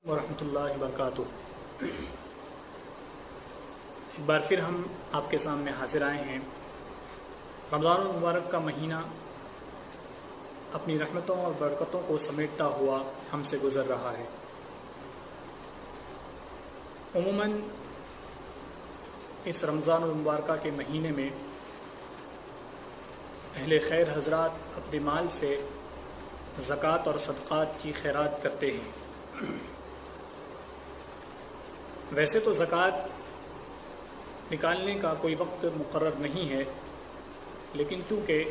ورحمۃ اللہ وبرکاتہ۔ ایک بار پھر ہم آپ کے سامنے حاضر آئے ہیں۔ رمضان المبارک کا مہینہ اپنی رحمتوں اور برکتوں کو سمیٹتا ہوا ہم سے گزر رہا ہے۔ عموماً اس رمضان المبارکہ کے مہینے میں اہل خیر حضرات اپنے مال سے زکوٰۃ اور صدقات کی خیرات کرتے ہیں۔ ویسے تو زکوٰۃ نکالنے کا کوئی وقت مقرر نہیں ہے، لیکن چونکہ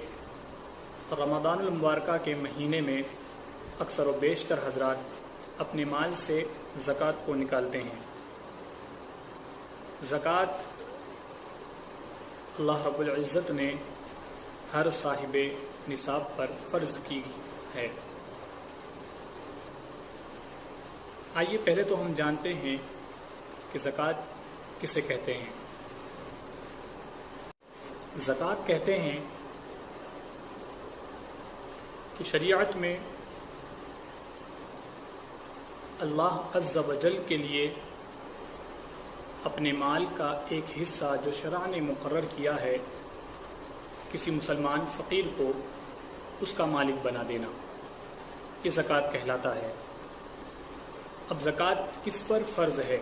رمضان المبارکہ کے مہینے میں اکثر و بیشتر حضرات اپنے مال سے زکوٰۃ کو نکالتے ہیں۔ زکوٰۃ اللہ رب العزت نے ہر صاحب نصاب پر فرض کی ہے۔ آئیے پہلے تو ہم جانتے ہیں کہ زکوٰۃ کسے کہتے ہیں۔ زکوٰۃ کہتے ہیں کہ شریعت میں اللہ عز و جل کے لیے اپنے مال کا ایک حصہ جو شرع نے مقرر کیا ہے کسی مسلمان فقیر کو اس کا مالک بنا دینا، یہ زکوٰۃ کہلاتا ہے۔ اب زکوٰۃ کس پر فرض ہے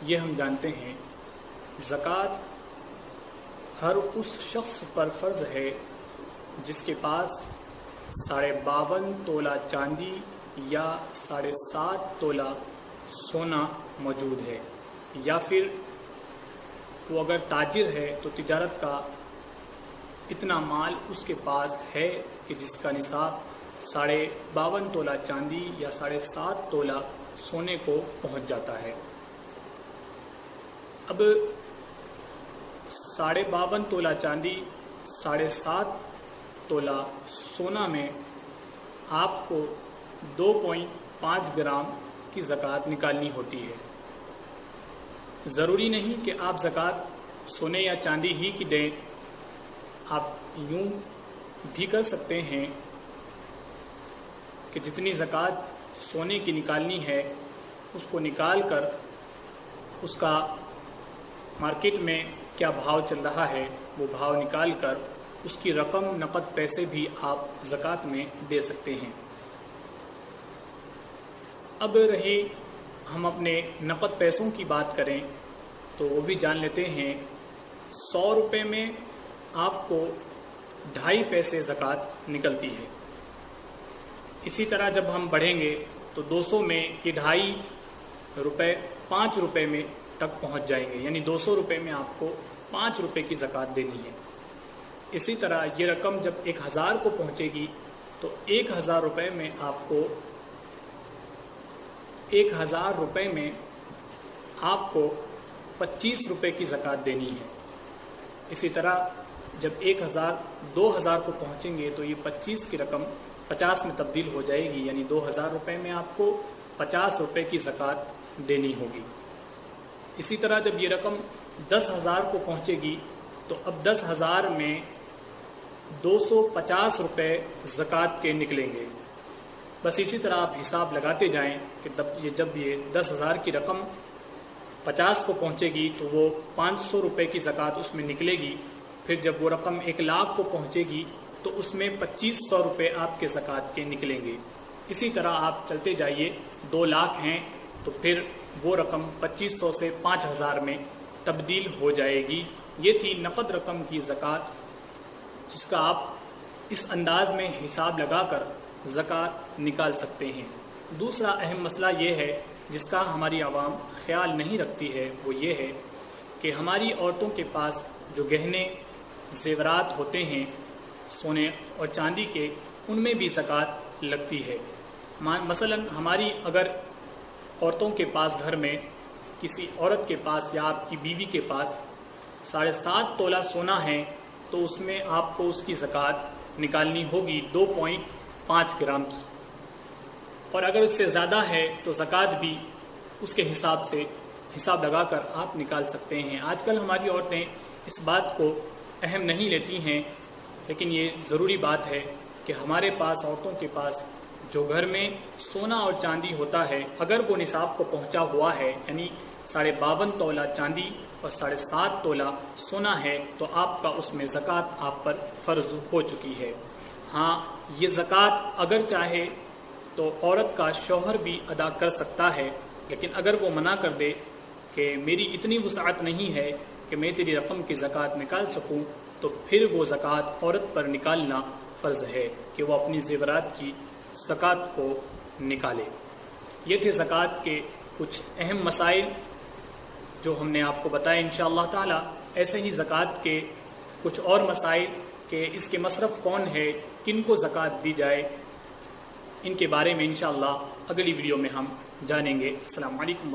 یہ ہم جانتے ہیں۔ زکوٰۃ ہر اس شخص پر فرض ہے جس کے پاس 52.5 تولہ چاندی یا 7.5 تولہ سونا موجود ہے، یا پھر وہ اگر تاجر ہے تو تجارت کا اتنا مال اس کے پاس ہے کہ جس کا نصاب 52.5 تولہ چاندی یا 7.5 تولہ سونے کو پہنچ جاتا ہے۔ اب 52.5 تولہ چاندی 7.5 تولہ سونا میں آپ کو 2.5 گرام کی زکوٰۃ نکالنی ہوتی ہے۔ ضروری نہیں کہ آپ زکوٰۃ سونے یا چاندی ہی کی دیں، آپ یوں بھی کر سکتے ہیں کہ جتنی زکوٰۃ سونے کی نکالنی ہے اس کو نکال کر اس کا مارکیٹ میں کیا بھاؤ چل رہا ہے وہ بھاؤ نکال کر اس کی رقم نقد پیسے بھی آپ زکوٰۃ میں دے سکتے ہیں۔ اب رہی ہم اپنے نقد پیسوں کی بات کریں تو وہ بھی جان لیتے ہیں۔ 100 روپے میں آپ کو 2.5 پیسے زکوٰۃ نکلتی ہے۔ اسی طرح جب ہم بڑھیں گے تو 200 میں یہ 2.5 روپے 5 روپے میں تک پہنچ جائیں گے، یعنی 200 روپے میں آپ کو 5 روپے کی زکوٰۃ دینی ہے۔ اسی طرح یہ رقم جب 1000 کو پہنچے گی تو 1000 روپے میں آپ کو 1000 روپے میں آپ کو 25 روپے کی زکوٰۃ دینی ہے۔ اسی طرح جب 2000 کو پہنچیں گے تو یہ 25 کی رقم 50 میں تبدیل ہو جائے گی، یعنی 2000 روپے میں آپ کو 50 روپے کی زکوٰۃ دینی ہوگی۔ اسی طرح جب یہ رقم 10,000 کو پہنچے گی تو اب 10,000 میں 250 روپے زکوٰۃ کے نکلیں گے۔ بس اسی طرح آپ حساب لگاتے جائیں کہ جب یہ 10,000 کی رقم 50 کو پہنچے گی تو وہ 500 روپے کی زکوٰۃ اس میں نکلے گی، پھر جب وہ رقم 1 لاکھ کو پہنچے گی تو اس میں 2500 روپے آپ کے زکوٰۃ کے نکلیں گے۔ اسی طرح آپ چلتے جائیے، 2 لاکھ ہیں تو پھر وہ رقم 2500 سے 5000 میں تبدیل ہو جائے گی۔ یہ تھی نقد رقم کی زکوٰۃ جس کا آپ اس انداز میں حساب لگا کر زکوٰۃ نکال سکتے ہیں۔ دوسرا اہم مسئلہ یہ ہے جس کا ہماری عوام خیال نہیں رکھتی ہے، وہ یہ ہے کہ ہماری عورتوں کے پاس جو گہنے زیورات ہوتے ہیں سونے اور چاندی کے، ان میں بھی زکوٰۃ لگتی ہے۔ مثلا ہماری اگر عورتوں کے پاس گھر میں کسی عورت کے پاس یا آپ کی بیوی کے پاس 7.5 تولہ سونا ہے تو اس میں آپ کو اس کی زکوٰۃ نکالنی ہوگی 2.5 گرام کی، اور اگر اس سے زیادہ ہے تو زکوٰۃ بھی اس کے حساب لگا کر آپ نکال سکتے ہیں۔ آج کل ہماری عورتیں اس بات کو اہم نہیں لیتی ہیں، لیکن یہ ضروری بات ہے کہ ہمارے پاس عورتوں کے پاس جو گھر میں سونا اور چاندی ہوتا ہے اگر وہ نصاب کو پہنچا ہوا ہے، یعنی 52.5 تولہ چاندی اور 7.5 تولہ سونا ہے، تو آپ کا اس میں زکوٰۃ آپ پر فرض ہو چکی ہے۔ ہاں، یہ زکوٰۃ اگر چاہے تو عورت کا شوہر بھی ادا کر سکتا ہے، لیکن اگر وہ منع کر دے کہ میری اتنی وسعت نہیں ہے کہ میں تیری رقم کی زکوٰۃ نکال سکوں، تو پھر وہ زکوٰۃ عورت پر نکالنا فرض ہے کہ وہ اپنی زیورات کی زکوٰۃ کو نکالے۔ یہ تھے زکوٰۃ کے کچھ اہم مسائل جو ہم نے آپ کو بتائے انشاءاللہ تعالی۔ ایسے ہی زکوٰۃ کے کچھ اور مسائل کہ اس کے مصرف کون ہے، کن کو زکوٰۃ دی جائے، ان کے بارے میں انشاءاللہ اگلی ویڈیو میں ہم جانیں گے۔ السلام علیکم۔